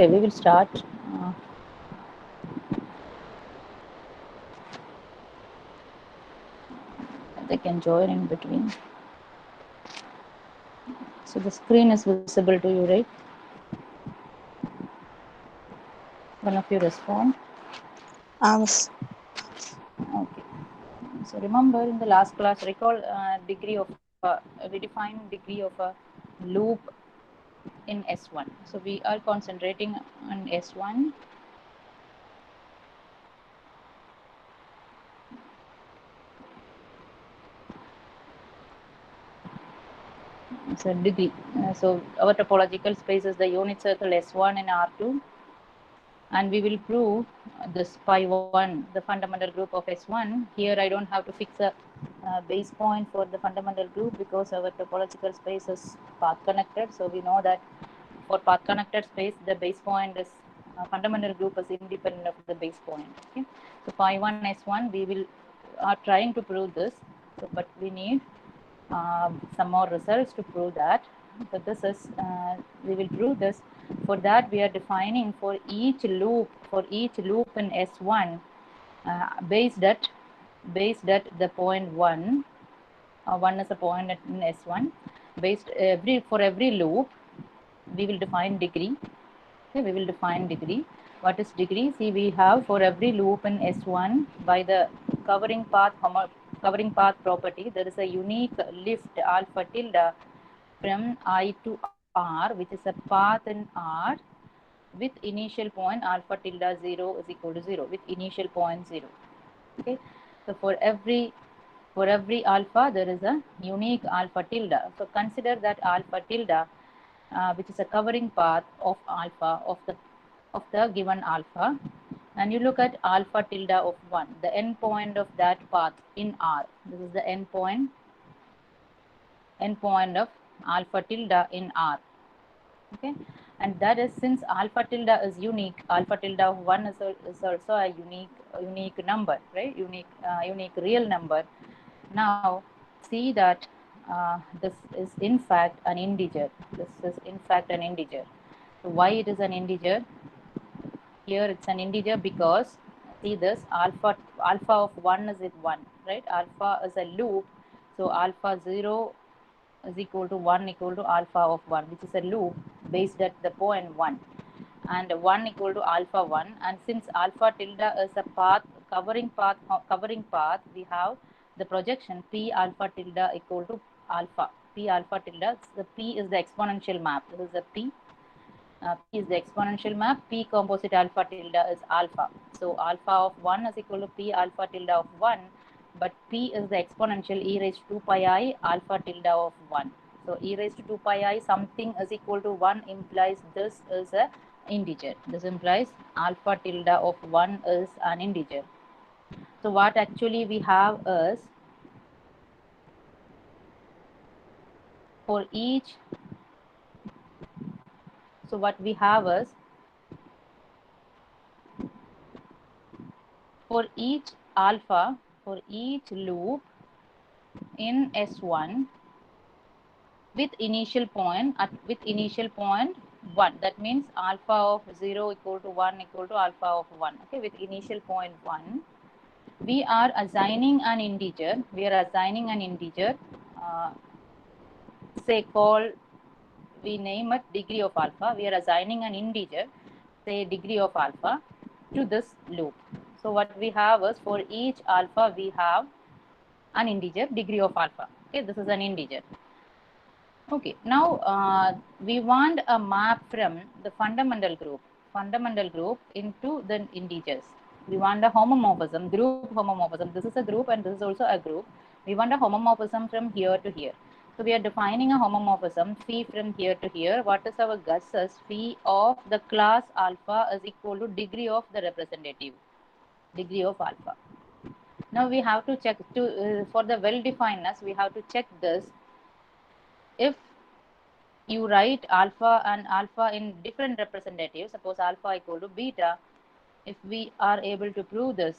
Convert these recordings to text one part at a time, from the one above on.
Okay, we will start. Uh, they can join in between. So the screen is visible to you, right? One of you respond. Miss. Okay. So remember in the last class, recall degree of we defined degree of a loop in S1. So we are concentrating on S1. So degree. So our topological space is the unit circle S1 and R2, and we will prove this pi1, the fundamental group of S1. Here I don't have to fix a base point for the fundamental group because our topological space is path connected. So we know that for path connected space, the base point is fundamental group is independent of the base point. Okay, so pi1 S1 we will are trying to prove this, so, but we need some more results to prove that. So this is we will prove this. For that we are defining for each loop in S1 based at the point 1. 1 is a point in S1. Based for every loop we will define degree. Okay, we will define degree. What is degree? See, we have for every loop in S1 by the covering path property, there is a unique lift alpha tilde from I to R, which is a path in R with initial point alpha tilde 0 is equal to 0 with initial point 0. Okay, so for every alpha there is a unique alpha tilde. So consider that alpha tilde which is a covering path of alpha of the given alpha, and you look at alpha tilde of 1, the endpoint of that path in R. This is the endpoint of alpha tilde in R. Okay, and that is, since alpha tilde is unique, alpha tilde of 1 is also a unique number, right? Unique real number. Now see that this is in fact an integer. This is in fact an integer. So why it is an integer? Here it's an integer because see this alpha of 1 is at 1, right? Alpha is a loop, so alpha 0 is equal to 1 equal to alpha of 1, which is a loop based at the point 1, and 1 equal to alpha 1. And since alpha tilde is a covering path, we have the projection p alpha tilde equal to alpha. P alpha tilde, the p is the exponential map. This is a p. P is the exponential map. P composite alpha tilde is alpha. So alpha of 1 is equal to p alpha tilde of 1, but p is the exponential e raised to 2 pi I alpha tilde of 1. So e raised to 2 pi I something is equal to 1 implies this is a integer. This implies alpha tilde of 1 is an integer. So what actually we have is, for each, so what we have is, for each alpha, for each loop in S1 with initial point 1, that means alpha of 0 equal to 1 equal to alpha of 1. Okay, with initial point 1 we are assigning an integer. uh, say call, we name it degree of alpha. We are assigning an integer, say degree of alpha, to this loop. So what we have is, for each alpha we have an integer degree of alpha. Okay, this is an integer. Okay, now we want a map from the fundamental group into the integers. We want a homomorphism, group homomorphism. This is a group and this is also a group. We want a homomorphism from here to here. So we are defining a homomorphism phi from here to here. What is our guess is phi of the class alpha is equal to degree of the representative, degree of alpha. Now we have to check for the well-definedness. We have to check this. If you write alpha and alpha in different representatives, suppose alpha equal to beta, if we are able to prove this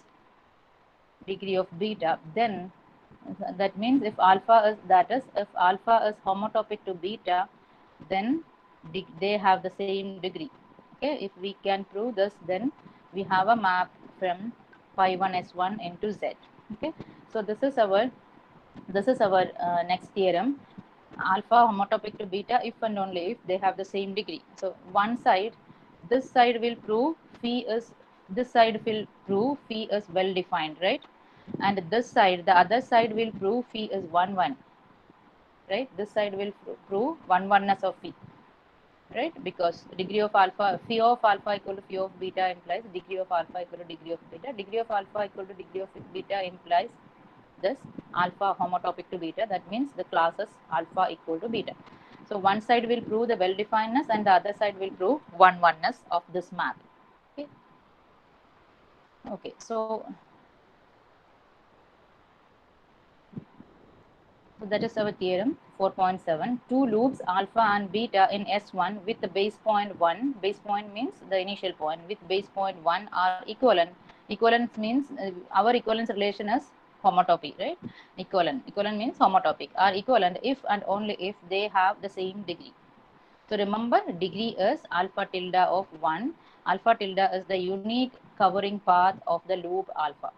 degree of beta, then that means if alpha if alpha is homotopic to beta, then they have the same degree. Okay, Okay, if we can prove this, then we have a map from phi 1 S1 into Z. Okay, so this is our next theorem. Alpha homotopic to beta if and only if they have the same degree. So one side, this side will prove phi is, this side will prove phi is well defined, right? And this side, the other side will prove phi is 1 1, right? This side will prove 1 1ness of phi, right? Because degree of alpha, phi of alpha equal to phi of beta implies degree of alpha equal to degree of beta. Degree of alpha equal to degree of beta implies this alpha homotopic to beta. That means the classes alpha equal to beta. So one side will prove the well definedness and the other side will prove 1 1ness of this map. Okay. Okay. So that is our theorem 4.7. Two loops alpha and beta in S1 with the base point 1. Base point means the initial point. With base point 1 are equivalent. Equivalence means our equivalence relation is homotopy, right? Equivalent. Equivalent means homotopic. Are equivalent if and only if they have the same degree. So remember, degree is alpha tilde of 1. Alpha tilde is the unique covering path of the loop alpha.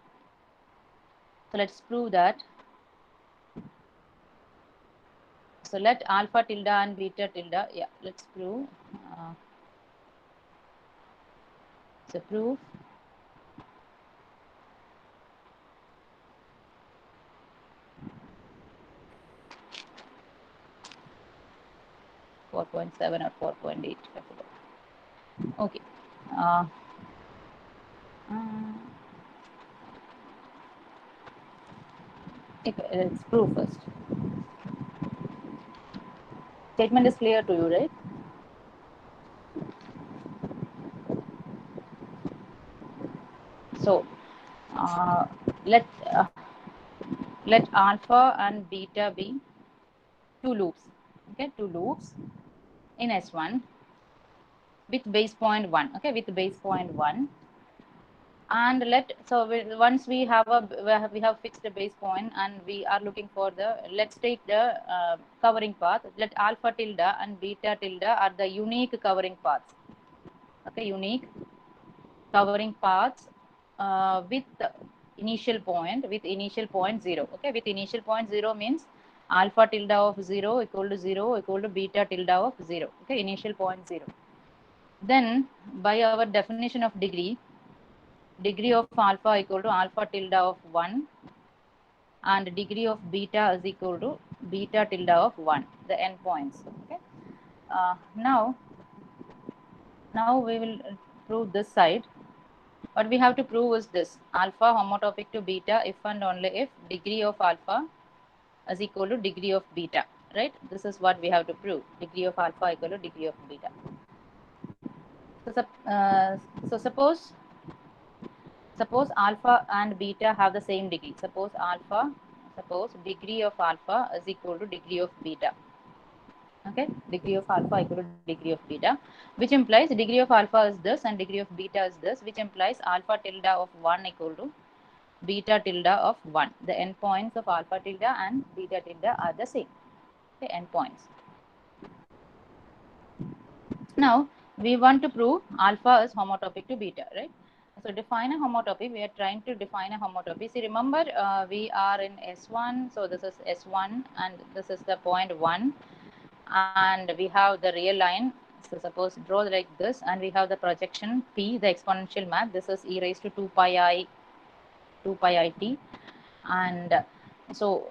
So let's prove that. So let alpha tilde and beta tilde, yeah, let's prove. So proof. Four 4.7 or 4.8. Okay. Uh, let's prove first. Statement is clear to you, right? So uh, let uh, let alpha and beta be two loops. Okay, two loops in S1 with base point 1. Okay, with base point 1. And once we have fixed a base point and we are looking for the, let's take the covering path. Let alpha tilde and beta tilde are the unique covering paths. Okay, unique covering paths with initial point 0. Okay, with initial point 0 means alpha tilde of 0 equal to 0 equal to beta tilde of 0. Okay, initial point 0. Then by our definition of degree of alpha equal to alpha tilde of 1 and degree of beta is equal to beta tilde of 1, the endpoints. Okay. Now we will prove this side. What we have to prove is this: alpha homotopic to beta if and only if degree of alpha is equal to degree of beta. Right? This is what we have to prove: degree of alpha equal to degree of beta. So suppose alpha and beta have the same degree. Suppose degree of alpha is equal to degree of beta. Okay, degree of alpha equal to degree of beta, which implies degree of alpha is this and degree of beta is this, which implies alpha tilde of 1 equal to beta tilde of 1. The endpoints of alpha tilde and beta tilde are the same. Okay, endpoints. Now we want to prove alpha is homotopic to beta, right? So define a homotopy. We are trying to define a homotopy. See, remember we are in S1. So this is S1 and this is the point 1. And we have the real line. So suppose draw like this and we have the projection P, the exponential map. This is e raised to 2 pi I t. And so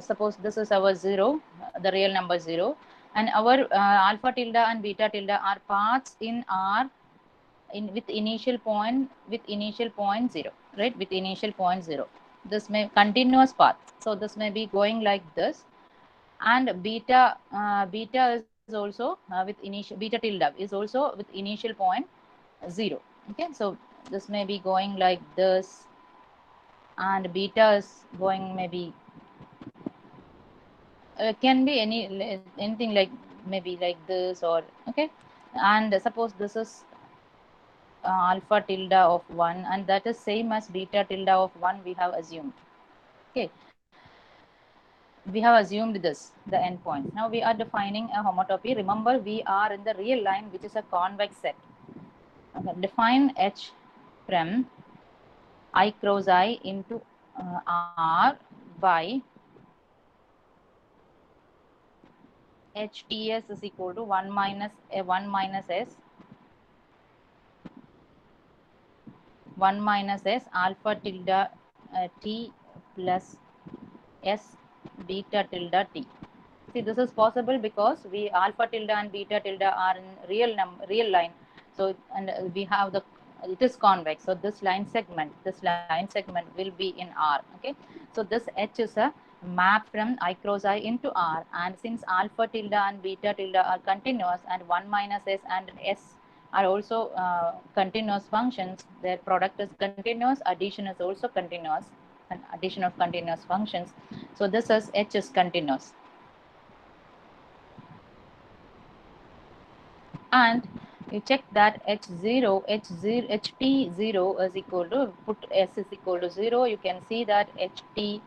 suppose this is our 0, the real number 0. And our alpha tilde and beta tilde are paths in R with initial point 0, right? With initial point 0. This may continuous path. So this may be going like this. And beta is also with initial beta tilde is also with initial point 0. Okay, so this may be going like this and beta is going maybe can be anything like maybe like this, or okay. And suppose this is alpha tilde of 1 and that is same as beta tilde of 1 we have assumed. Okay, we have assumed this, the endpoint. Now we are defining a homotopy. Remember, we are in the real line, which is a convex set. Okay, define H from I cross I into R by HTS is equal to 1 minus 1 minus S 1 minus S alpha tilde T plus S beta tilde T. See, this is possible because we alpha tilde and beta tilde are in real line. So, and we have the, it is convex. So this line segment will be in R. Okay. So this H is a map from I cross I into R, and since alpha tilde and beta tilde are continuous and 1 minus S and S are also continuous functions, their product is continuous, addition is also continuous, and addition of continuous functions. So this is H is continuous. And you check that H0 HT0 is equal to, put S is equal to 0, you can see that HT0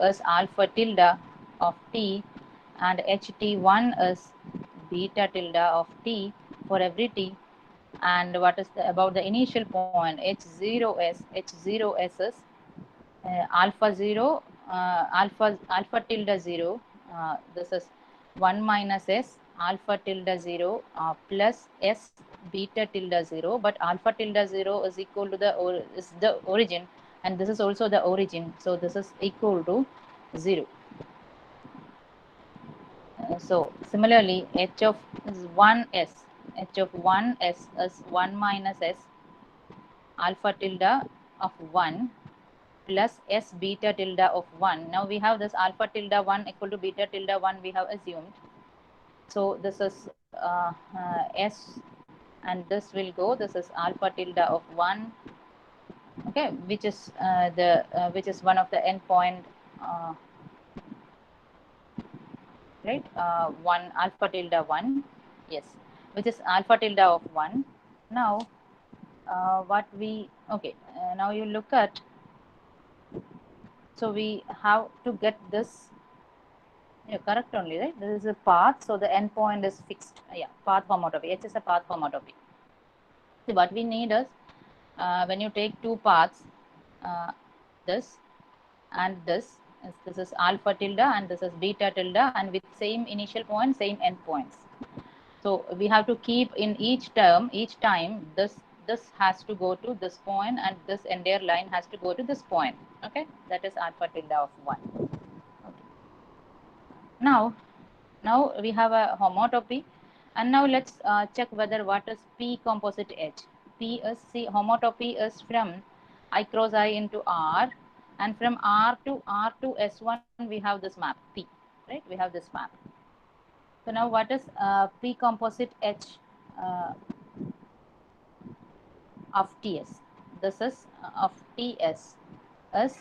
is alpha tilde of T and HT1 is beta tilde of T for every T. And what is about the initial point H0s is alpha 0 alpha tilde 0, this is 1 minus S alpha tilde 0 plus S beta tilde 0, but alpha tilde 0 is equal to is the origin, and this is also the origin, so this is equal to 0. So similarly H of 1s is 1 minus S alpha tilde of 1 plus S beta tilde of 1. Now we have this alpha tilde 1 equal to beta tilde 1 we have assumed. So this is S, and this will go, this is alpha tilde of 1, okay, which is one of the endpoint, right, 1 alpha tilde 1, yes, which is alpha tilde of 1. Now what we, okay, now you look at, so we have to get this. Yeah, correct only, right? This is a path, so the endpoint is fixed. Yeah, path homotopy. H is a path homotopy. So what we need is, when you take two paths, uh, this and this is alpha tilde and this is beta tilde, and with same initial point, same endpoints. So we have to keep in each term, each time, this has to go to this point, and this entire line has to go to this point. Okay, that is alpha tilde of 1. Okay. Now we have a homotopy, and now let's check whether what is P composite H. P is, see, homotopy is from I cross I into R, and from R to S1 we have this map P, right? We have this map. So now what is P composite H uh, of TS? This is of TS is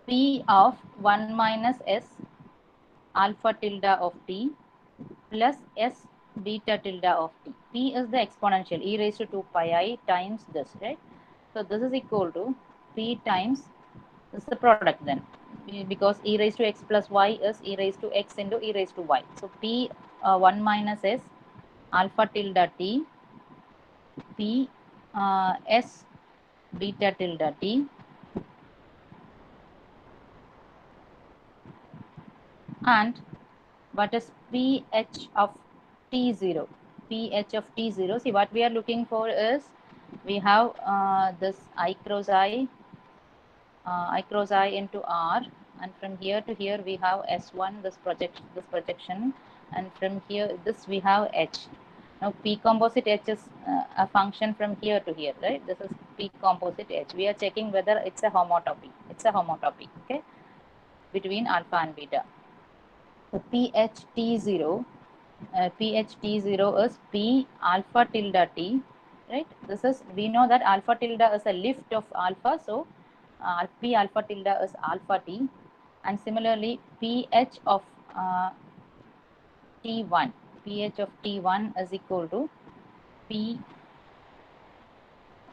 P of 1 minus S alpha tilde of T plus S beta tilde of T. P is the exponential, e raised to 2 pi I times this, right? So this is equal to P times, this is the product then, because e raised to x plus y is e raised to x into e raised to y. So P 1 minus S alpha tilde T, P S beta tilde T, and what is pH of T0? pH of T0, see, what we are looking for is, we have this I cross I into R, and from here to here we have S1, this projection, and from here this we have H. Now P composite H is a function from here to here, right? This is P composite H. We are checking whether it's a homotopy. It's a homotopy, okay, between alpha and beta. So pH T0 is P alpha tilde T, right? This is, we know that alpha tilde is a lift of alpha, so P alpha tilde is alpha T, and similarly pH of T1, pH of T1 is equal to P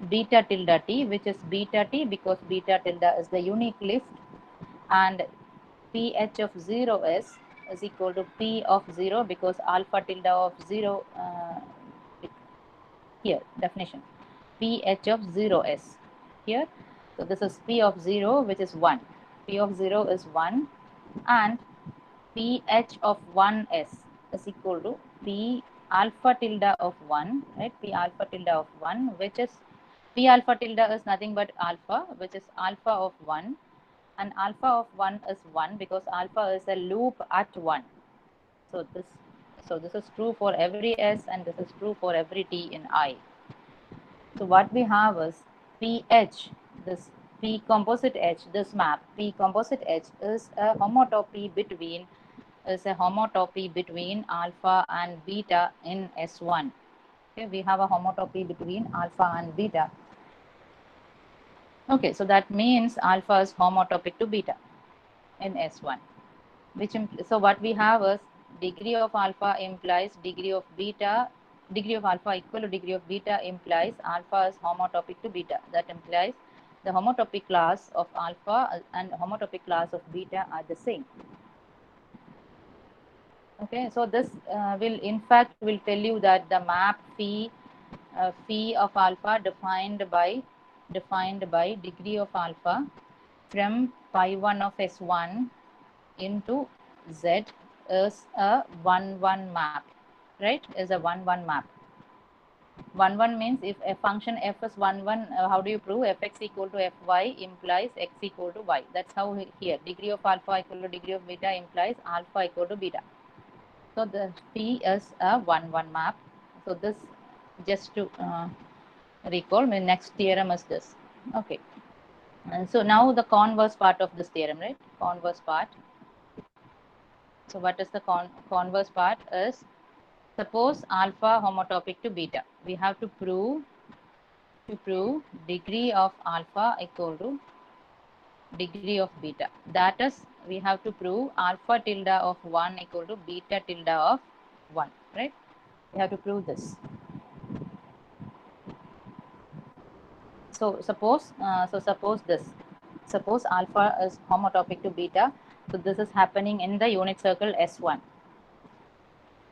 beta tilde T, which is beta T because beta tilde is the unique lift, and pH of 0 is equal to P of 0 because alpha tilde of 0 here definition, pH of 0s here. So this is P of 0, which is 1. P of 0 is 1, and pH of 1s is equal to P alpha tilde of 1, right? P alpha tilde of 1, which is P alpha tilde is nothing but alpha, which is alpha of 1, and alpha of 1 is 1 because alpha is a loop at 1. So this is true for every s, and this is true for every t in I. So what we have is pH, this P composite H, this map P composite H is a homotopy between alpha and beta in S1. Okay, we have a homotopy between alpha and beta. Okay, so that means alpha is homotopic to beta in S1. So what we have is degree of alpha implies degree of beta, degree of alpha equal to degree of beta implies alpha is homotopic to beta. That implies the homotopy class of alpha and homotopy class of beta are the same. Okay, so this will tell you that the map phi of alpha defined by degree of alpha from pi1 of S1 into Z is a 1-1 map, right? Is a 1-1 map. 1-1 means if a function f is 1-1, how do you prove fx equal to fy implies x equal to y? That's how here degree of alpha equal to degree of beta implies alpha equal to beta. So the P is a 1-1 map. So this, just to recall, my next theorem is this. Okay. And so now the converse part of this theorem, right? Converse part. So what is the converse part is, suppose alpha homotopic to beta. We have to prove degree of alpha equal to degree of beta. That is, we have to prove alpha tilde of 1 equal to beta tilde of 1, right? We have to prove this. So suppose suppose alpha is homotopic to beta. So this is happening in the unit circle S1.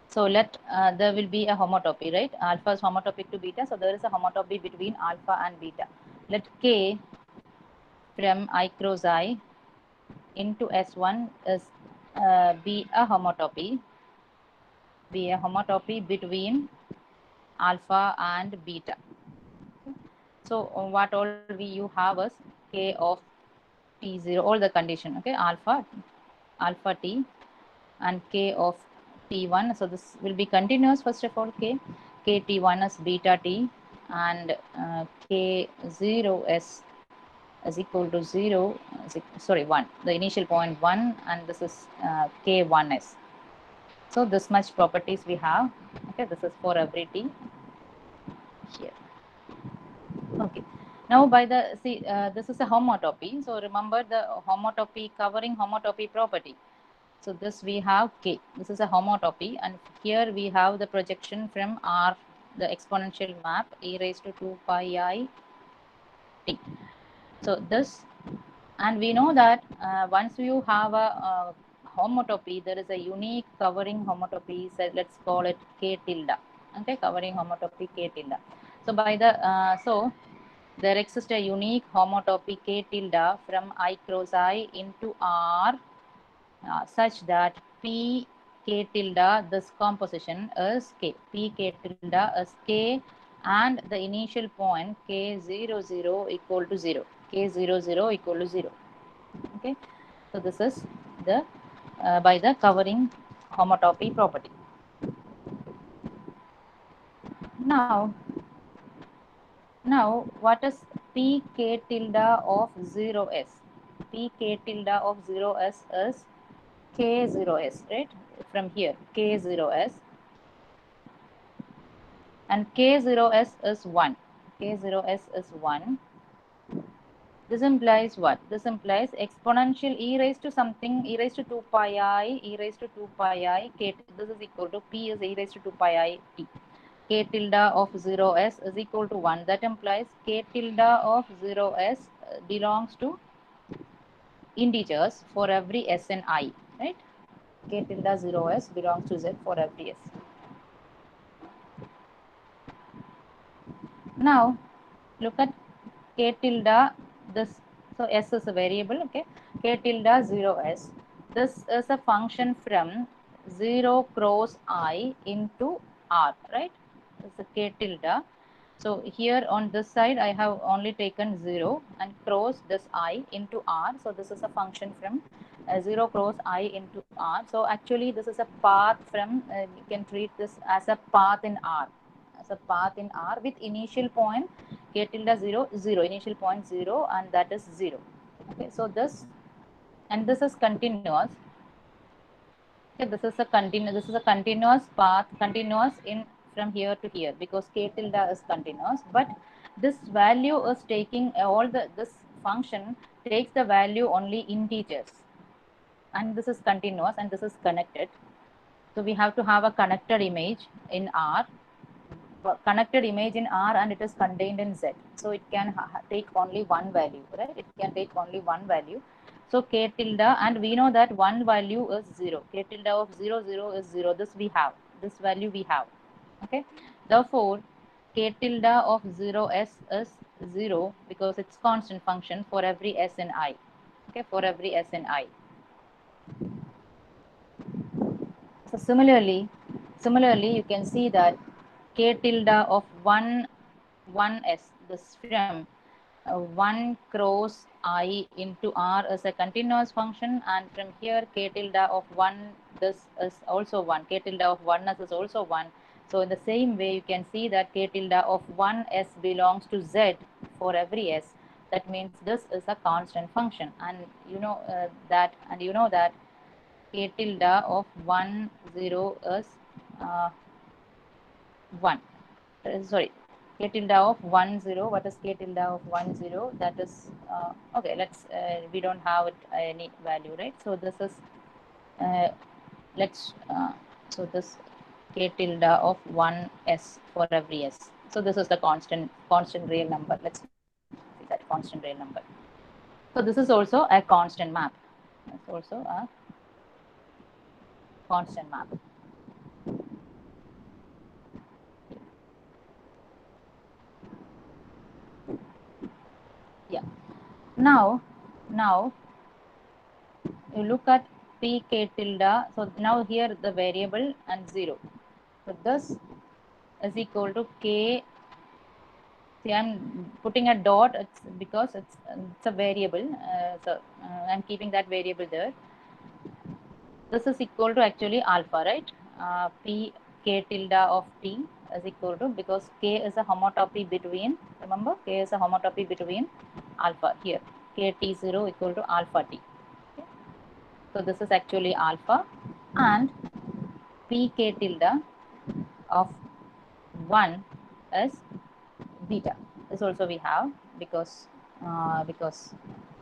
So there will be a homotopy, right? Alpha is homotopic to beta, so there is a homotopy between alpha and beta. Let K from I cross I into S1 is be a homotopy between alpha and beta. So what all you have is K of T0, all the condition, okay, alpha T and K of T1. So this will be continuous. First of all, KT1 is beta T, and K0S is equal to 0, 1. The initial point 1, and this is K1S. So this much properties we have. Okay, this is for every T here. Okay. Now by the, this is a homotopy. So remember the covering homotopy property. So this we have K. This is a homotopy, and here we have the projection from R, the exponential map e raised to 2 pi I t. So this, and we know that once you have a homotopy, there is a unique covering homotopy. So let's call it K tilde. Okay, covering homotopy K tilde. So by the there exists a unique homotopy K tilde from I cross I into R, such that P K tilde, this composition is K. P K tilde is K, and the initial point K00 equal to 0. K00 equal to 0. Okay. So this is the by the covering homotopy property. Now what is P K tilde of 0s? P K tilde of 0s is K0s, right? From here, K0s, and K0s is 1. K0s is 1. This implies what? This implies exponential e raised to something, e raised to 2 pi I, e raised to 2 pi I, K. This is equal to P is e raised to 2 pi I t. K tilde of 0s is equal to 1. That implies K tilde of 0s belongs to integers for every s and I, right? K tilde 0s belongs to z for every s. Now look at k tilde, this, so s is a variable, okay, k tilde 0s. This is a function from 0 cross I into r, right? It's a k tilde. So here on this side I have only taken 0 and cross this I into r. So this is a function from 0 cross I into r. So actually this is a path from, you can treat this as a path in r, as a path in r with initial point k tilde 0 0, initial point 0, and that is 0. Okay, so this, and this is continuous. Okay, this is a continuous path, continuous in from here to here, because k tilde is continuous, but this value is taking all the, this function takes the value only integers, and this is continuous and this is connected. So we have to have a connected image in R, connected image in R, and it is contained in Z. So it can take only one value, right? It can take only one value. So k tilde, and we know that one value is 0. K tilde of 0, 0 is 0. This we have. This value we have. Okay. Therefore, k tilde of 0s is 0 because it's constant function for every s in I. Okay, for every s in I. So similarly, you can see that k tilde of 1s, this from 1 cross I into r is a continuous function, and from here k tilde of 1, this is also 1. K tilde of 1s is also 1. So in the same way, you can see that k tilde of 1s belongs to z for every s. That means this is a constant function, and you know that k tilde of 1 0 is uh, 1. Sorry, k tilde of 1 0. What is k tilde of 1 0? That is okay. Let's we don't have it, any value, right? So this is uh, let's so this k tilde of 1 s for every s. So this is the constant real number. Let's see that constant real number. So this is also a constant map. It's also a constant map. Yeah. Now you look at pk tilde. So now here the variable and 0. So this is equal to k. See, I'm putting a dot. It's because it's a variable. I'm keeping that variable there. This is equal to actually alpha, right? P k tilde of t is equal to, because k is a homotopy between. Remember, k is a homotopy between alpha here. K t0 equal to alpha t. Okay? So this is actually alpha, and pk tilde of 1 is beta. This also we have, because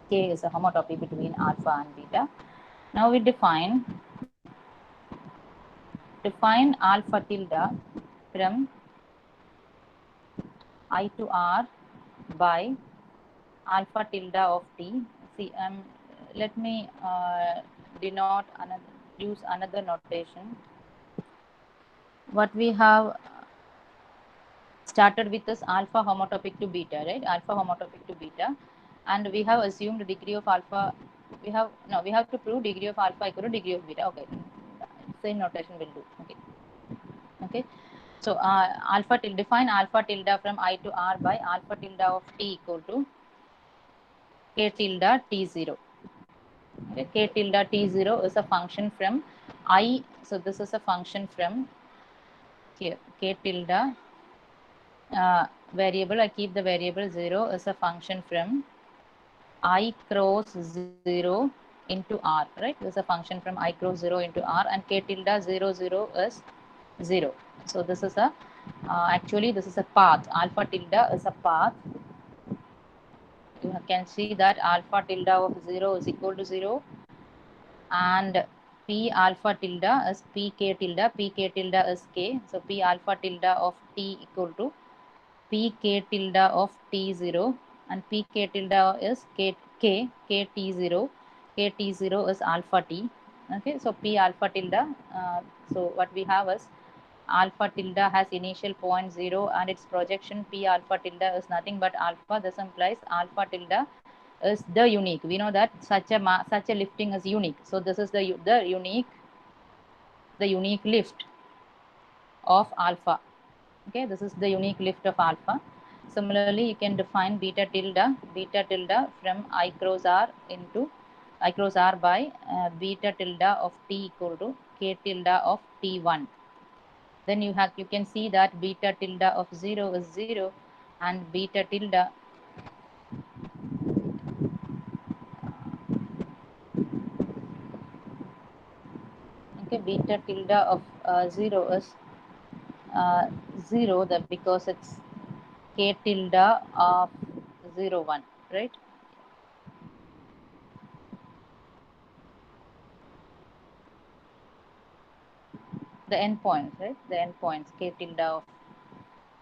k is a homotopy between alpha and beta. Now we define alpha tilde from I to r by alpha tilde of t. See, let me use another notation. What we have started with is alpha homotopic to beta, right? Alpha homotopic to beta, and we have assumed degree of alpha. We have to prove degree of alpha equal to degree of beta. Okay, same notation will do. Okay. So define alpha tilde from I to r by alpha tilde of t equal to k tilde t0. Okay, k tilde t0 is a function from I. So this is a function from here. K tilde variable. I keep the variable 0 is a function from I cross 0 into r, right? This is a function from I cross 0 into r, and k tilde 0 0 is 0. So this is a actually this is a path. Alpha tilde is a path. You can see that alpha tilde of 0 is equal to 0, and p alpha tilde is pk tilde. Pk tilde is k. So p alpha tilde of t equal to pk tilde of t0, and pk tilde is kt0. Kt0 is alpha t. Okay, so p alpha tilde. So what we have is alpha tilde has initial point 0 and its projection p alpha tilde is nothing but alpha. This implies alpha tilde is the unique. We know that such a lifting is unique. So this is the unique lift of alpha. Okay, this is the unique lift of alpha. Similarly, you can define beta tilde from I cross r into I cross r by beta tilde of t equal to k tilde of t1. Then you can see that beta tilde of 0 is 0 and beta tilde okay, beta tilde of 0 is 0 that because it's k tilde of 0 1, right? The endpoints, right? The endpoints k tilde of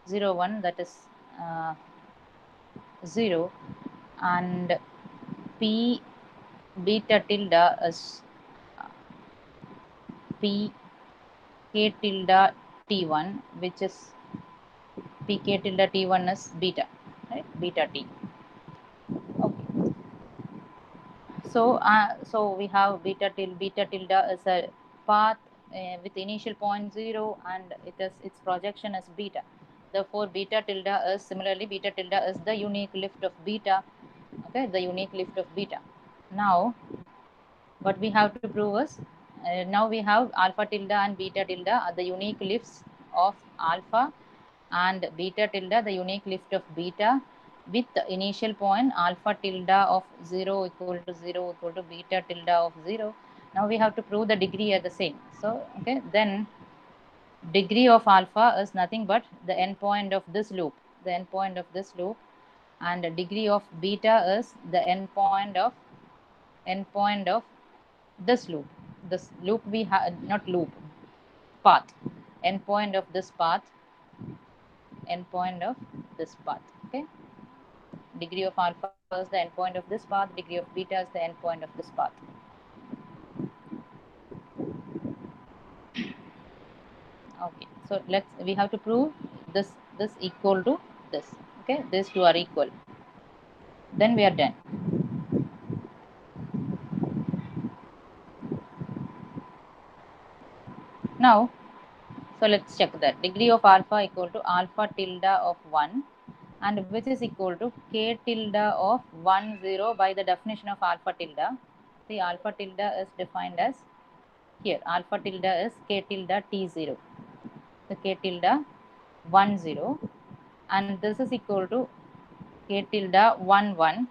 0 1, that is uh, 0, and p beta tilde is p k tilde t1, which is pk tilde t1 is beta, right? Beta t. Okay. So we have beta tilde is a path with initial point 0 and its projection is beta. Therefore beta tilde is similarly beta tilde is the unique lift of beta. Okay, the unique lift of beta. Now what we have to prove is now we have alpha tilde and beta tilde are the unique lifts of alpha, and beta tilde the unique lift of beta, with the initial point alpha tilde of 0 equal to 0 equal to beta tilde of 0. Now we have to prove the degree are the same. So okay, then degree of alpha is nothing but the endpoint of this loop, and the degree of beta is the endpoint of this loop. This loop we have, not loop, path, endpoint of this path, okay. Degree of alpha is the endpoint of this path, degree of beta is the endpoint of this path. Okay, so we have to prove this equal to this. Okay, these two are equal, then we are done. Now so let's check that degree of alpha equal to alpha tilde of 1, and which is equal to k tilde of 1 0 by the definition of alpha tilde. See, alpha tilde is defined as, here alpha tilde is k tilde t0, the k tilde 1 0, and this is equal to k tilde 1 1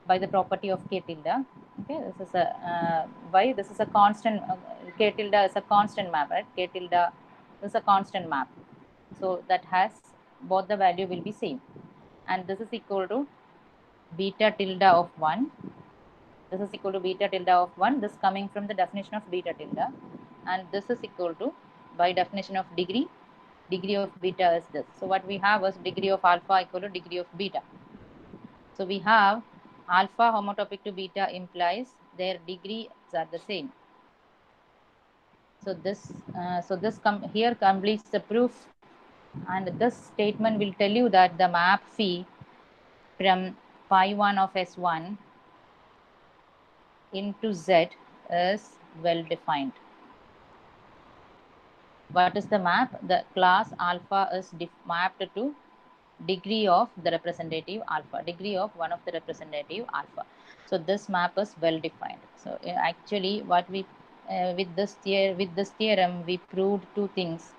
by the property of k tilde. Okay, this is a why this is a constant, k tilde is a constant map, right? K tilde is a constant map, so that has both the value will be same, and this is equal to beta tilde of 1. This is equal to beta tilde of 1, this coming from the definition of beta tilde, and this is equal to, by definition of degree of beta is this. So what we have is degree of alpha equal to degree of beta. So we have alpha homotopic to beta implies their degrees are the same. So here completes the proof, and this statement will tell you that the map phi from phi 1 of S1 into Z is well defined. What is the map? The class alpha is mapped to degree of the representative alpha, degree of one of the representative alpha. So this map is well defined. So actually what we with this theorem we proved two things.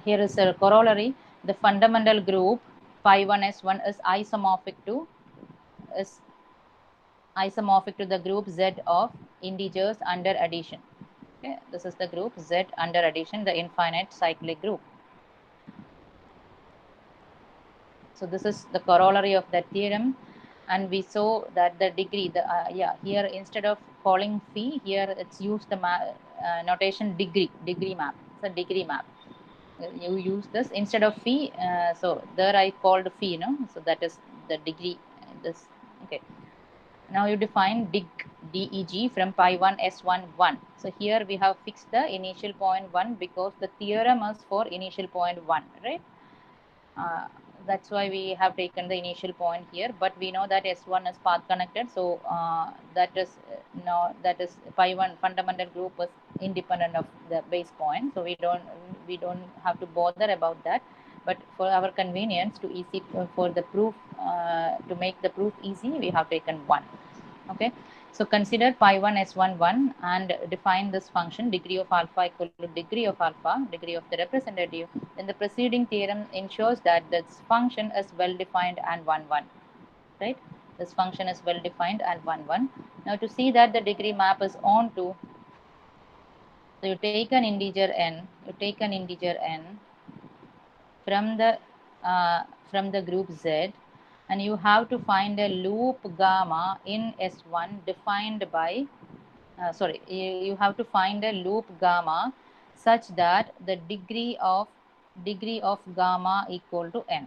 Here is a corollary. The fundamental group phi 1s1 is isomorphic to the group Z of integers under addition. Okay, this is the group Z under addition, the infinite cyclic group. So this is the corollary of that theorem, and we saw that the degree, here instead of calling phi, here it's used the notation degree map. It's a degree map. You use this instead of phi. So there I called phi, so that is the degree this. Okay, now you define deg from pi1 s1 1. So here we have fixed the initial point 1 because the theorem is for initial point 1, right? That's why we have taken the initial point here, but we know that s1 is path connected, so that is no, that is pi1 fundamental group is independent of the base point, so we don't have to bother about that. But for our convenience, to easy for the proof, to make the proof easy, we have taken 1. Okay, so consider pi1 s11 and define this function degree of alpha equal to degree of alpha, degree of the representative. Then the preceding theorem ensures that this function is well defined and 1 1, right? This function is well defined and 1 1. Now to see that the degree map is onto, so you take an integer n from the group Z, and you have to find a loop gamma in S1 defined by you have to find a loop gamma such that the degree of gamma equal to n.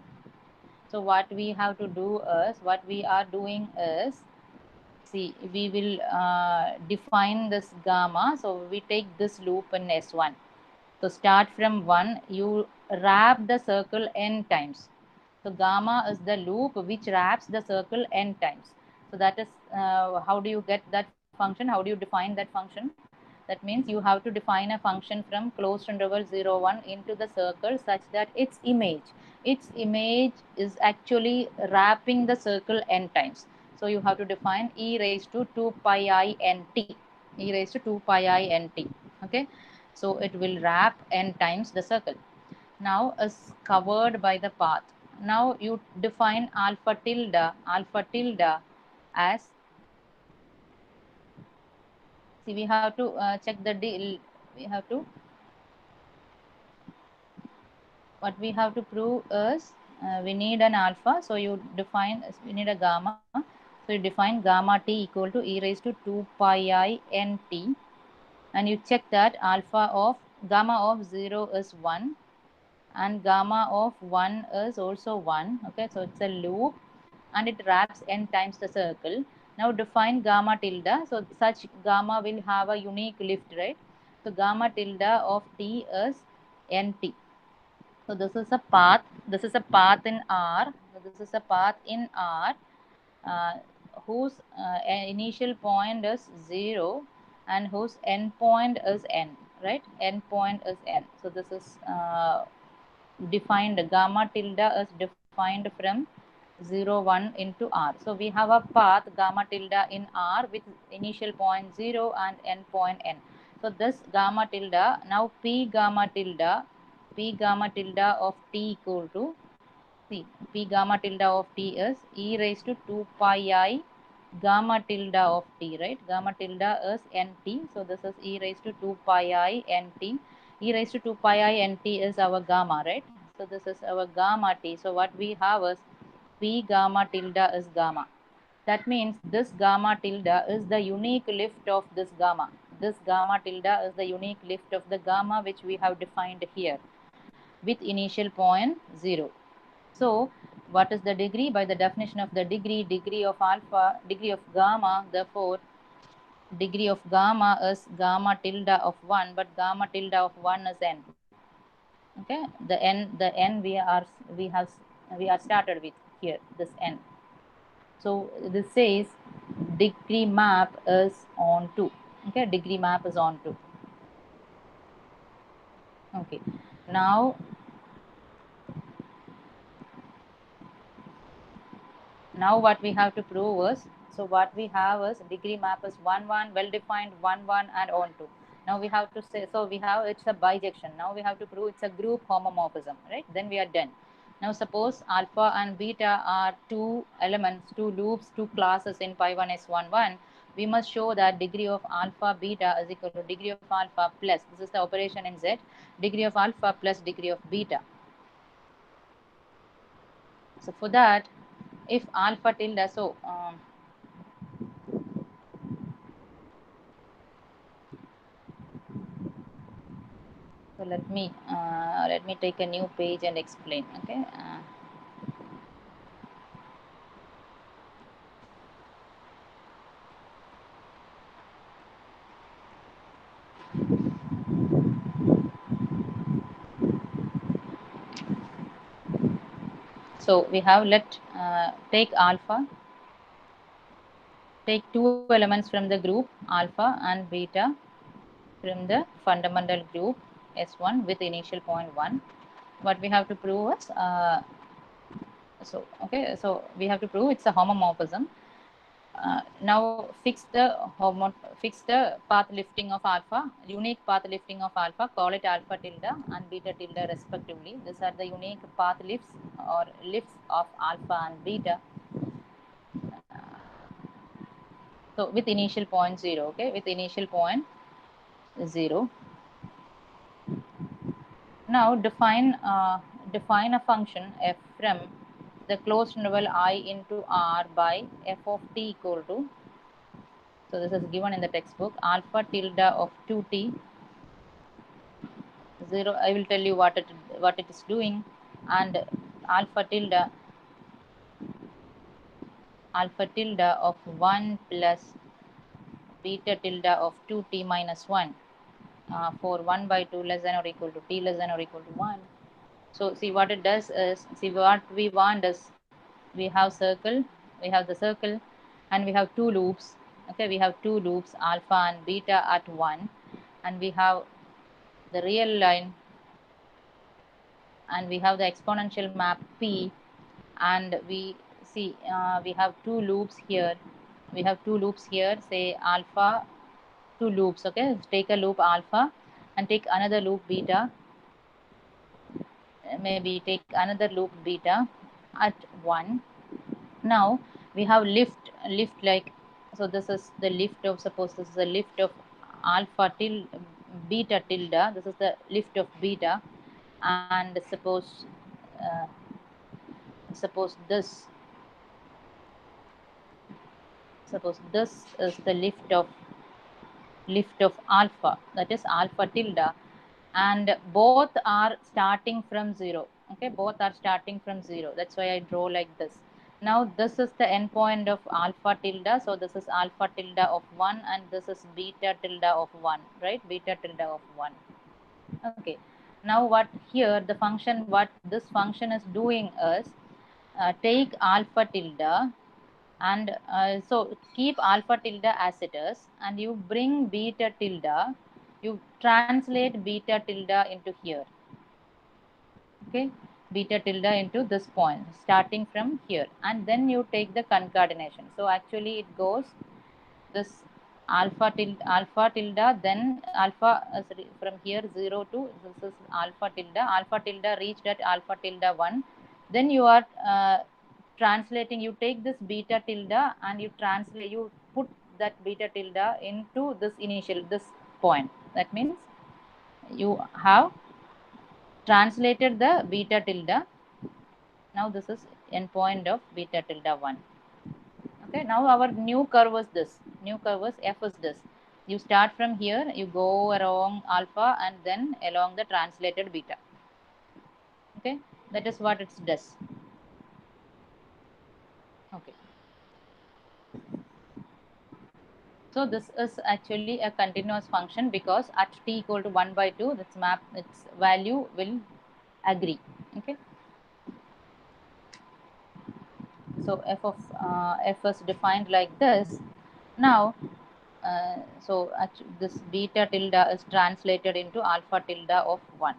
So what we have to do is, what we are doing is, see, we will define this gamma. So we take this loop in S1. So start from 1, you wrap the circle n times. So gamma is the loop which wraps the circle n times. So that is how do you get that function? How do you define that function? That means you have to define a function from closed interval 0 1 into the circle such that its image is actually wrapping the circle n times. So you have to define e raised to 2 pi I n t, e raised to 2 pi I n t. Okay, so it will wrap n times the circle. Now is covered by the path. Now you define alpha tilde as, see, we have to check the we have to, what we have to prove is, we need an alpha, so you define, we need a gamma, so you define gamma t equal to e raised to 2 pi I n t, and you check that alpha of gamma of 0 is 1 and gamma of 1 is also 1. Okay, so it's a loop and it wraps n times the circle. Now define gamma tilde, so such gamma will have a unique lift, right? So gamma tilde of t is nt. So this is a path, in R. So this is a path in R uh, whose initial point is 0 and whose end point is n, right? End point is n. So this is defined, gamma tilde is defined from 0 1 into R. So we have a path gamma tilde in R with initial point 0 and end point n. So this gamma tilde, now p gamma tilde of t equal to, see, p gamma tilde of t is e raised to 2 pi I gamma tilde of t, right? Gamma tilde is nt. So this is e raised to 2 pi I nt. E raised to 2 pi I nt is our gamma, right? So this is our gamma t. So what we have is p gamma tilde is gamma. That means this gamma tilde is the unique lift of this gamma. This gamma tilde is the unique lift of the gamma which we have defined here with initial point 0. So what is the degree? By the definition of the degree of alpha, degree of gamma, therefore degree of gamma is gamma tilde of 1, but gamma tilde of 1 is n. Okay, the n we are started with here, this n. So this says degree map is on 2. Okay, degree map is on 2. Okay, now what we have to prove is, so what we have is degree map is 1 1, well defined, 1 1 and on 2. Now we have to say, so we have, it's a bijection. Now we have to prove it's a group homomorphism, right? Then we are done. Now suppose alpha and beta are two elements, two loops, two classes in pi1 s11. We must show that degree of alpha beta is equal to degree of alpha plus, this is the operation in Z, degree of alpha plus degree of beta. So for that, if alpha tilde, so let me take a new page and explain. Okay, So we have take alpha, take two elements from the group alpha and beta from the fundamental group S1 with initial point 1. What we have to prove is so we have to prove it's a homomorphism. Now fix the path lifting of alpha, unique path lifting of alpha, call it alpha tilde and beta tilde respectively. These are the unique path lifts or lifts of alpha and beta. So with initial point 0, okay, with initial point 0. Now define a function f from the closed interval I into R by f of t equal to, so this is given in the textbook, alpha tilde of 2t 0. I will tell you what it is doing, and alpha tilde of 1 plus beta tilde of 2t minus 1 for 1 by 2 less than or equal to t less than or equal to 1. So see what it does is, see what we want is, we have the circle and we have two loops. Okay, we have two loops alpha and beta at 1, and we have the real line, and we have the exponential map p, and we see we have two loops here. We have two loops here, say alpha, two loops. Okay, take a loop alpha and take another loop beta, maybe take another loop beta at 1. Now we have lift like, so this is the lift of, suppose this is the lift of alpha till beta tilde, this is the lift of beta, and uh, suppose this suppose this is the lift of alpha, that is alpha tilde, and both are starting from 0. Okay, both are starting from 0, that's why I draw like this. Now this is the endpoint of alpha tilde, so this is alpha tilde of 1 and this is beta tilde of 1, right? Beta tilde of 1. Okay, now what here the function, what this function is doing is, take alpha tilde and so keep alpha tilde as it is, and you bring beta tilde, you translate beta tilde into here. Okay, beta tilde into this point starting from here, and then you take the concatenation. So actually it goes this alpha tilde, then alpha from here 0 to, this is alpha tilde reached at alpha tilde 1. Then you are translating, you take this beta tilde and you translate, you put that beta tilde into this initial, this point. That means you have translated the beta tilde. Now this is endpoint of beta tilde 1. Okay, now our new curve is this, new curve is f is this. You start from here, you go along alpha and then along the translated beta. Okay, that is what it does. Okay, so this is actually a continuous function because at t equal to 1 by 2, its value will agree. Okay, so f is defined like this. Now this beta tilde is translated into alpha tilde of 1.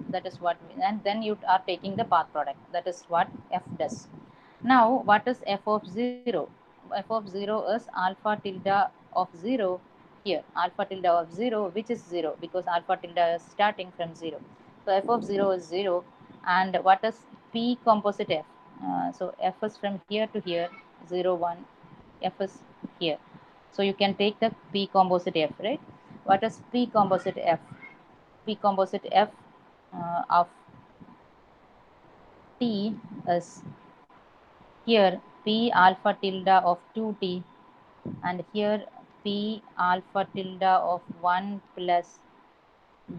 That is what and then you are taking the path product. That is what f does. Now what is f of 0? F of 0 is alpha tilde of 0 here, alpha tilde of 0, which is 0 because alpha tilde is starting from 0. So f of 0 is 0. And what is p composite f? So f is from here to here, 0 1, f is here. So you can take the p composite f, right? What is p composite f? P composite f of t is here p alpha tilde of 2t, and here p alpha tilde of 1 plus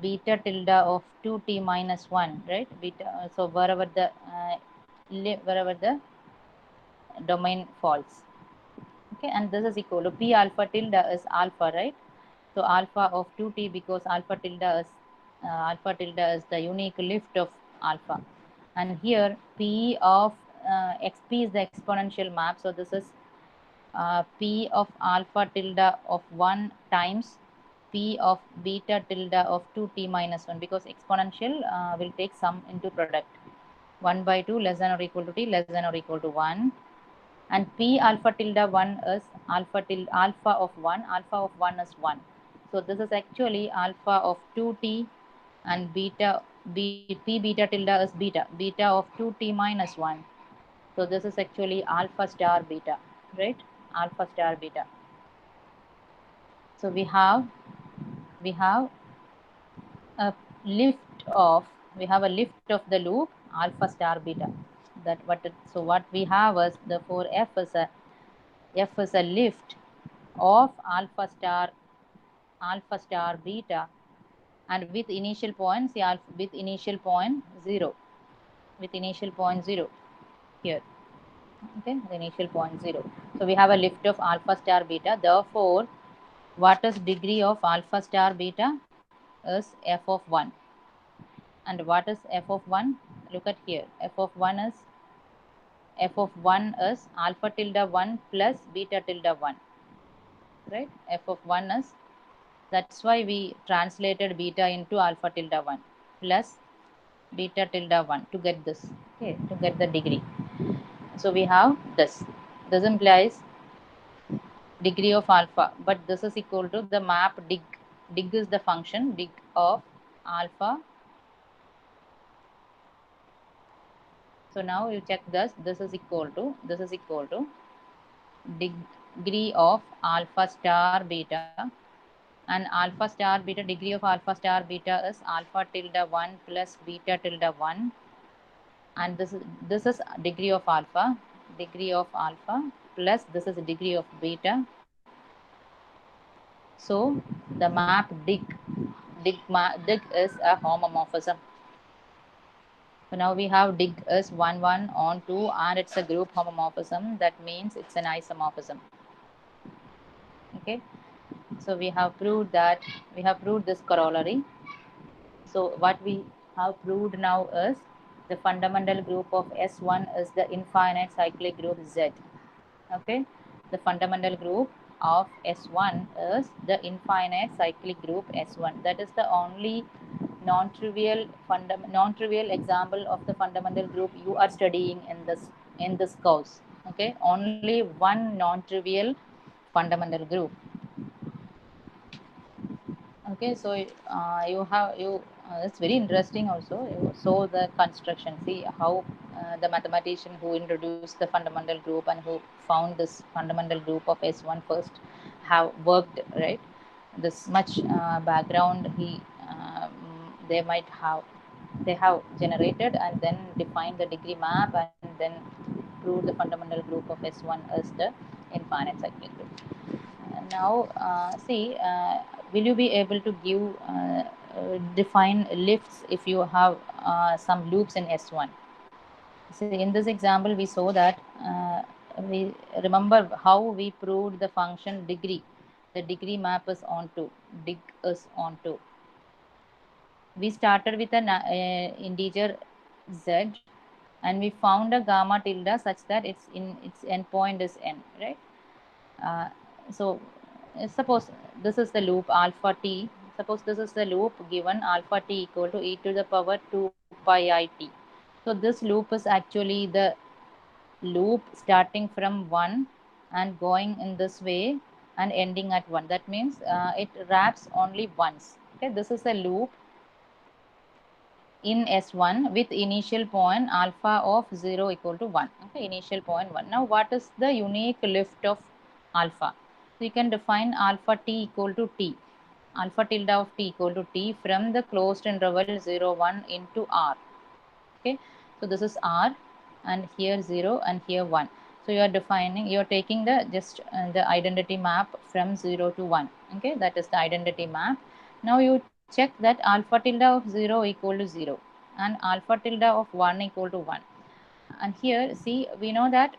beta tilde of 2t minus 1, right? Beta, so wherever the domain falls. Okay, and this is equal to p alpha tilde is alpha, right? So alpha of 2t, because alpha tilde is the unique lift of alpha. and here P of xp is the exponential map. So this is P of alpha tilde of 1 times P of beta tilde of 2t minus 1, because exponential will take sum into product. 1 by 2 less than or equal to t less than or equal to 1, and P alpha tilde 1 is alpha of 1, alpha of 1 is 1. So this is actually alpha of 2t, and P beta tilde is beta of 2t minus 1. So this is actually alpha star beta, right? Alpha star beta. So we have a lift of the loop alpha star beta. So what we have is, therefore f is a lift of alpha star beta, and with initial point, see, with initial point 0, with initial point 0 here. Okay, the initial point 0. So we have a lift of alpha star beta. Therefore, what is degree of alpha star beta is f of 1. And what is f of 1? Look at here. F of 1 is alpha tilde 1 plus beta tilde 1. Right? F of 1 is, that's why we translated beta into alpha tilde 1 plus beta tilde 1 to get this. Okay, to get the degree. So we have this. This implies degree of alpha, but this is equal to the map dig. Dig is the function, dig of alpha. So now you check this. This is equal to degree of alpha star beta, and alpha star beta, degree of alpha star beta is alpha tilde 1 plus beta tilde 1, and this is degree of alpha plus this is degree of beta. So the map dig is a homomorphism. So now we have dig is 1 1 on 2, and it's a group homomorphism. That means it's an isomorphism. Okay, so we have proved this corollary. So what we have proved now is the fundamental group of S1 is the infinite cyclic group Z. Okay, the fundamental group of S1 is the infinite cyclic group S1. That is the only non-trivial example of the fundamental group you are studying in this course. Okay, only one non-trivial fundamental group. Okay, so it's very interesting also. You saw the construction, see how the mathematician who introduced the fundamental group and who found this fundamental group of S1 first have worked, right? This much background they might have they have generated, and then defined the degree map, and then proved the fundamental group of S1 as the infinite cyclic group. Now see, will you be able to give define lifts if you have some loops in S1? So in this example we saw that we remember how we proved the function degree. The degree map is onto, dig is onto. We started with an integer z, and we found a gamma tilde such that its endpoint is n, right? Uh, so suppose this is the loop alpha t. Suppose this is the loop given alpha t equal to e to the power 2 pi I t. So this loop is actually the loop starting from 1 and going in this way and ending at 1. That means it wraps only once. Okay, this is a loop in S1 with initial point alpha of 0 equal to 1. Okay, initial point 1. Now what is the unique lift of alpha? So you can define alpha t equal to t, alpha tilde of t equal to t from the closed interval 0 1 into r. Okay, so this is r, and here 0 and here 1. So you are taking the the identity map from 0 to 1. Okay, that is the identity map. Now you check that alpha tilde of 0 equal to 0 and alpha tilde of 1 equal to 1. And here see, we know that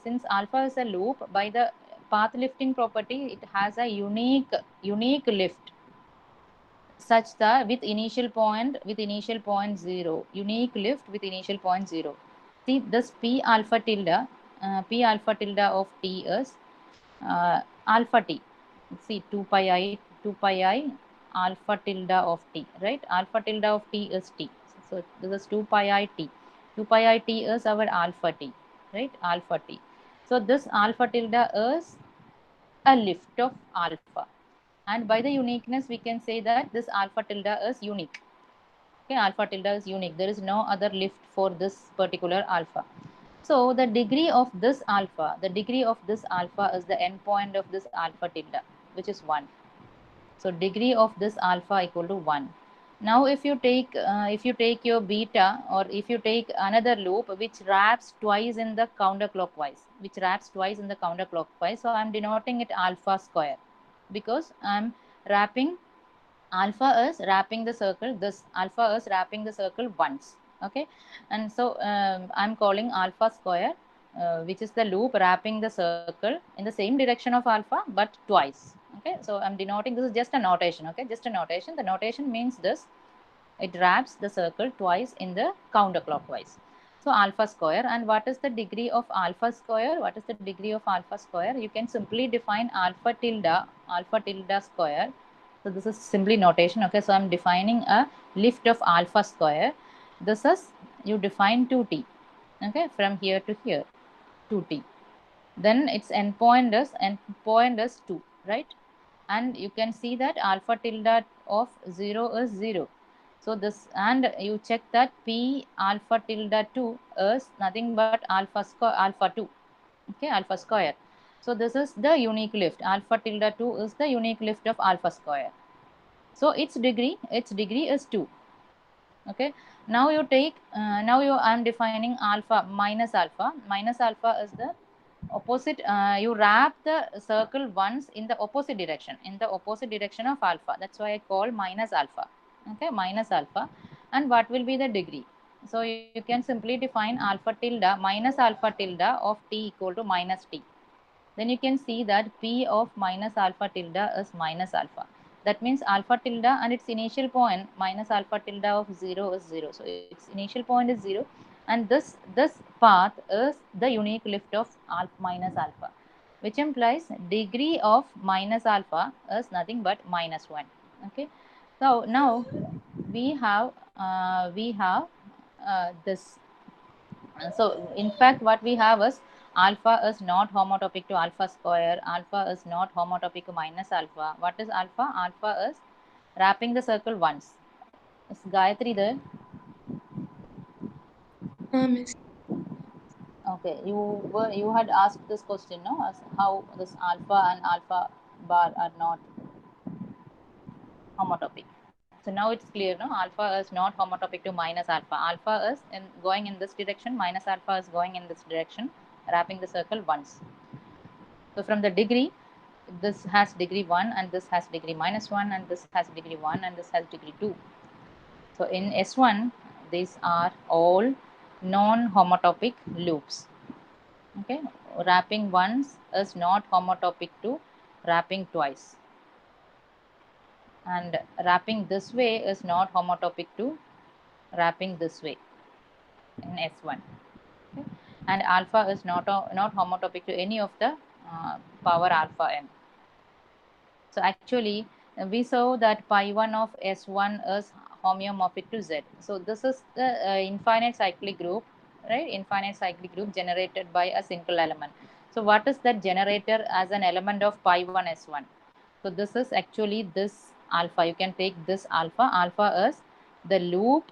since alpha is a loop, by the path lifting property it has a unique lift. such that with initial point 0, unique lift with initial point 0. See this p alpha tilde, of t is alpha t. See 2 pi I alpha tilde of t, right? Alpha tilde of t is t. So this is 2 pi I t. 2 pi I t is our alpha t, right? Alpha t. So this alpha tilde is a lift of alpha, and by the uniqueness we can say that this alpha tilde is unique. Okay, alpha tilde is unique. There is no other lift for this particular alpha. So the degree of this alpha, is the endpoint of this alpha tilde, which is 1. So degree of this alpha equal to 1. Now if you take your beta, or if you take another loop which wraps twice in the counterclockwise, so I'm denoting it alpha square, because I'm wrapping alpha is wrapping the circle, this alpha is wrapping the circle once. Okay, and so I'm calling alpha square, which is the loop wrapping the circle in the same direction of alpha but twice. Okay, so I'm denoting, this is just a notation. Okay, just a notation. The notation means this: it wraps the circle twice in the counterclockwise. So alpha square. And what is the degree of alpha square? You can simply define alpha tilde square. So this is simply notation. Okay, so I'm defining a lift of alpha square. This is, you define 2t. Okay, from here to here, 2t. Then its endpoint is 2, right? And you can see that alpha tilde of 0 is 0. So this, and you check that p alpha tilde 2 is nothing but alpha 2. Okay, alpha square. So this is the unique lift. Alpha tilde 2 is the unique lift of alpha square. So its degree is 2. Okay, now you take I'm defining alpha minus alpha. Minus alpha is the opposite. You wrap the circle once in the opposite direction, of alpha. That's why I call minus alpha. Okay, minus alpha. And what will be the degree? So you can simply define alpha tilde minus alpha tilde of t equal to minus t. Then you can see that p of minus alpha tilde is minus alpha. That means alpha tilde and its initial point minus alpha tilde of 0 is 0. So its initial point is 0, and this path is the unique lift of alpha minus alpha, which implies degree of minus alpha is nothing but minus 1. Okay, so now we have this. So in fact what we have is alpha is not homotopic to alpha square, alpha is not homotopic to minus alpha. What is alpha? Alpha is wrapping the circle once. Is Gayatri there? Miss. Okay, you had asked this question, no? As how this alpha and alpha bar are not homotopic. So now it's clear, no? Alpha is not homotopic to minus alpha. Alpha is going in this direction, minus alpha is going in this direction, wrapping the circle once. So from the degree, this has degree 1 and this has degree minus 1 and this has degree 1 and this has degree 2. So in S1, these are all non-homotopic loops. Okay, wrapping once is not homotopic to wrapping twice, and wrapping this way is not homotopic to wrapping this way in S1. Okay? And alpha is not homotopic to any of the power alpha n. So actually we saw that pi 1 of S1 is homeomorphic to Z. So this is the infinite cyclic group, right? Infinite cyclic group generated by a single element. So what is that generator as an element of pi 1 S1? So this is actually this alpha. You can take this alpha. Alpha is the loop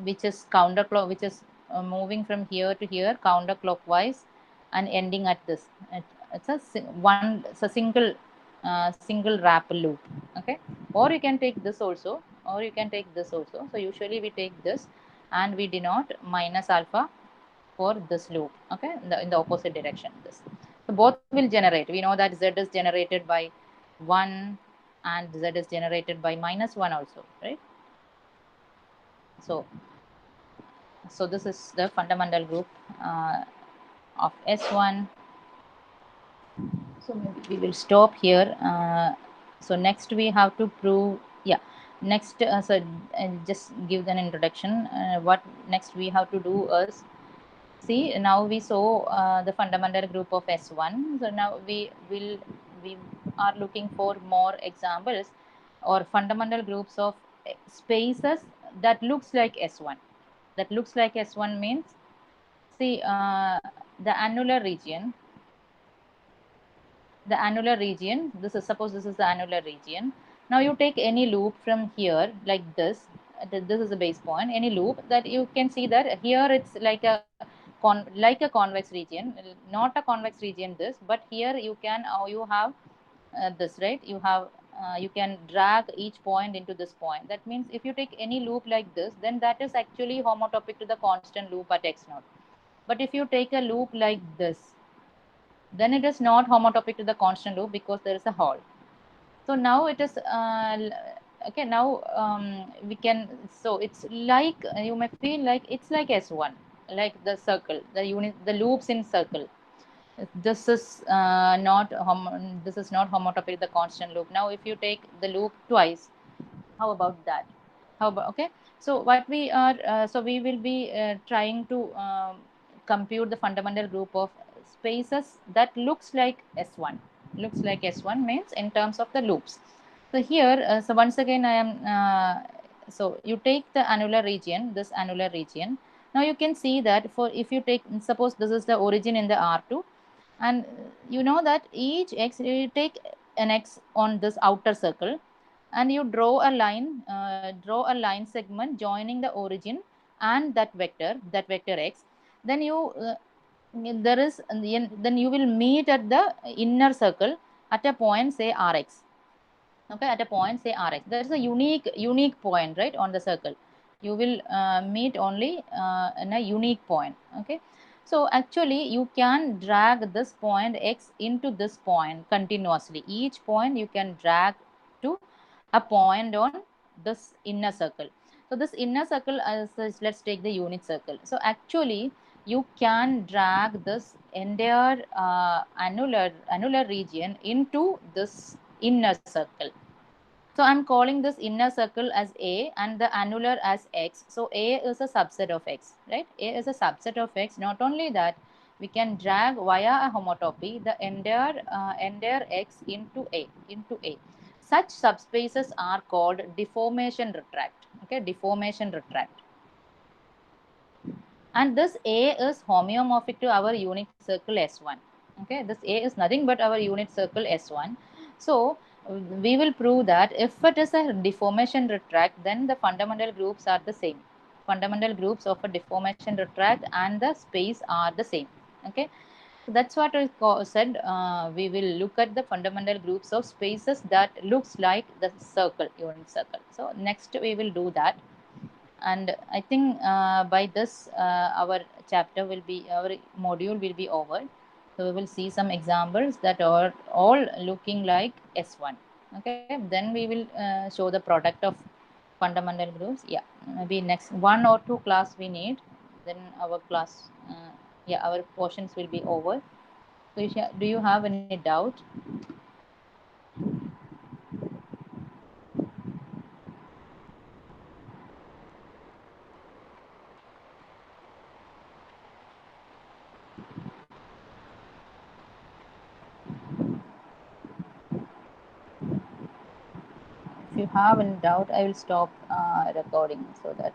which is which is moving from here to here counterclockwise and ending at this. It's a single wrap loop. Okay, or you can take this also, So usually we take this and we denote minus alpha for this loop. Okay, in the opposite direction. This, so both will generate. We know that Z is generated by 1 and Z is generated by minus 1 also, right? So this is the fundamental group of S1. So maybe we will stop here. So next we have to prove, yeah. Next, just give an introduction. What next we have to do is, see, now we saw the fundamental group of S1. So now we are looking for more examples or fundamental groups of spaces that looks like S1. That looks like S1 means, see, the annular region. The annular region. This is, suppose this is the annular region. Now you take any loop from here like this. This is a base point. Any loop that you can see that here it's like a like a convex region, not a convex region this, but here you can you have this, right? You have you can drag each point into this point. That means if you take any loop like this, then that is actually homotopic to the constant loop at x naught. But if you take a loop like this, then it is not homotopic to the constant loop because there is a hole. So now it is okay. Now we can, so it's like you may feel like it's like S1, like the circle, the unit, the loops in circle. This is this is not homotopy the constant loop. Now if you take the loop twice, how about that? How about, okay, so what we are so we will be trying to compute the fundamental group of spaces that looks like S1. Looks like S1 means in terms of the loops. So here, so once again I am so you take the annular region, this annular region. Now you can see that, for if you take, suppose this is the origin in the R2, and you know that each x, you take an x on this outer circle, and you draw a line segment joining the origin and that vector x. Then you there is then you will meet at the inner circle at a point, say Rx. Okay, at a point, say Rx, there is a unique point, right, on the circle. You will meet only in a unique point. Okay, so actually you can drag this point x into this point continuously. Each point you can drag to a point on this inner circle. So this inner circle, let's take the unit circle. So actually you can drag this entire annular region into this inner circle. So I'm calling this inner circle as A and the annular as X. So A is a subset of X, right? A is a subset of X. Not only that, we can drag via a homotopy the entire X into A, Such subspaces are called deformation retract. Okay, deformation retract. And this A is homeomorphic to our unit circle S1. Okay, this A is nothing but our unit circle S1. So we will prove that if it is a deformation retract, then the fundamental groups are the same. Fundamental groups of a deformation retract and the space are the same. Okay, so that's what I said. We will look at the fundamental groups of spaces that looks like the circle, unit circle. So next we will do that. And I think by this our chapter will be, our module will be over. So we will see some examples that are all looking like S1. Okay, then we will show the product of fundamental groups. Yeah, maybe next 1 or 2 class we need, then our class yeah, our portions will be over. So do you have any doubt? If you have any doubt, I will stop recording so that